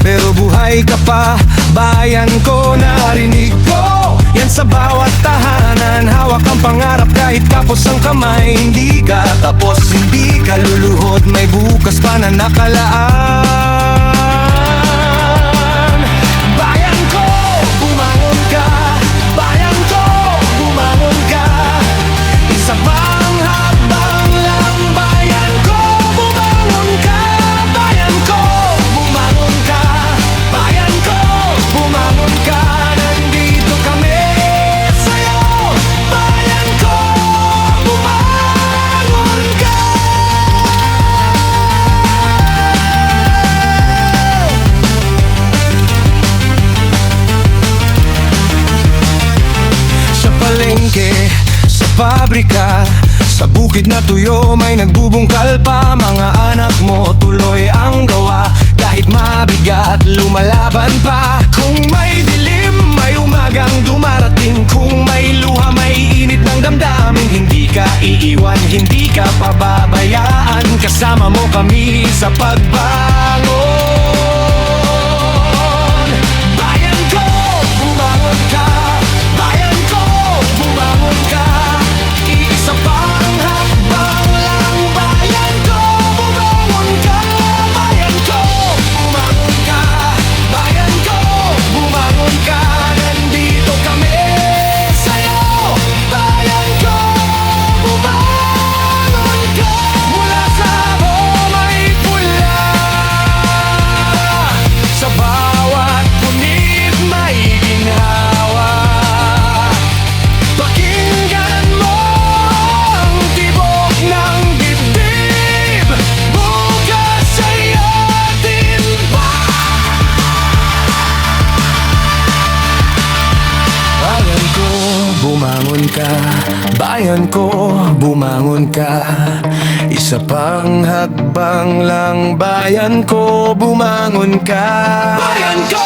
pero buhay ka pa. Bayan ko, narinig ko yan sa bawat tahanan. Hawak ang pangarap kahit kapos ang kamay. Hindi ka tapos, hindi ka luluhod, may bukas pa na nakalaan. Bayan ko, bumangon ka. Bayan ko, bumangon ka. Isa pang habang lang. Bayan ko, bumangon ka. Bayan ko, bumangon ka. Bayan ko, bumangon ka. Nandito kami sa'yo. Bayan ko, bumangon ka. Sa palengke, sa pabrika, sa bukid na tuyo may nagbubungkal pa. Mga anak mo tuloy ang gawa, kahit mabigat lumalaban pa. Kung may dilim, may umagang dumarating. Kung may luha, may init ng damdamin. Hindi ka iiwan, hindi ka pababayaan. Kasama mo kami sa pagbangon. Bayan ko, bumangon ka. Bayan ko, bumangon ka. Iisa pang hakbang lang. Bayan ko, bumangon ka. Bayan ko, bumangon ka. Bayan ko, bumangon ka. Nandito kami sa'yo. Bayan ko, bumangon ka. Mula sa may pula, sa bawat punit may ginhawa. Pakinggan mo ang tibok ng dibdib. Bukas ay atin pa. Bayan ko, bumangon ka. Bayan ko, bumangon ka. Isa pang hakbang lang. Bayan ko, bumangon ka. Bayan ko,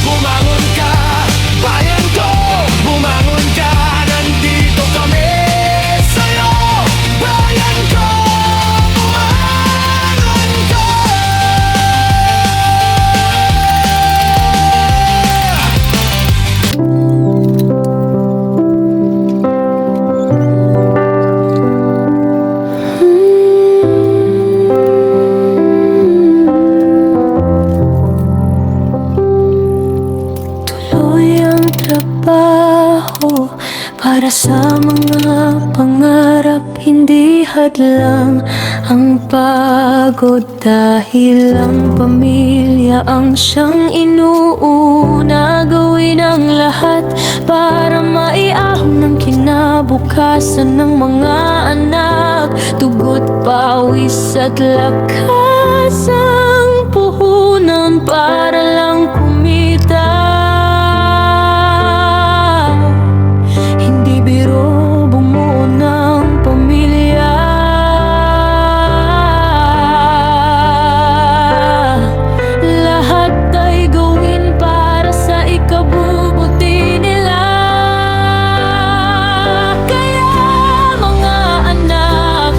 bumangon ka. Bayan ko, bumangon ka. Nandito kami sa'yo. Bayan ko, bumangon ka. Tuloy ang trabaho para sa mga pangarap. Hindi hadlang ang pagod, dahil ang pamilya ang siyang inuuna. Gawin ang lahat para maiahon ng kinabukasan ng mga anak. Tugot, pawis at lakas ang puhunan para lang kumita. Hindi biro bumuo ng pamilya. Lahat ay gawin para sa ikabubuti nila. Kaya mga anak,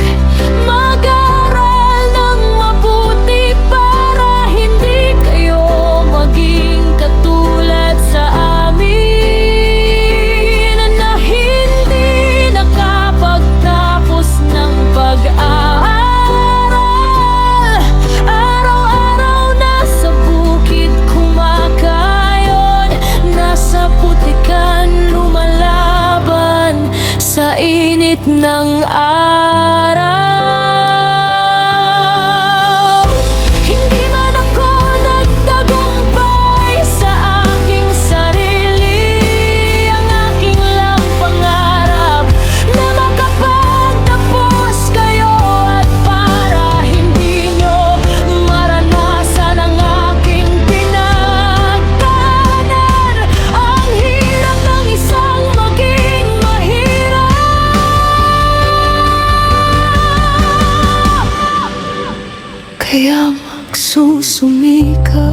mag-aral ng mabuti para hindi kayo maging katulad sa amin, na hindi nakapagtapos ng pag-aaral. Araw-araw nasa bukid kumakayon, nasa putikan lumalaban sa init ng araw. Hindi man ako nagtagumpay sa aking sarili, ang aking lang pangarap na makapagtapos kayo, at para hindi nyo maranasan ang aking pinagdaanan. Ang hirap ng isang maging mahirap. Kaya magsusumikap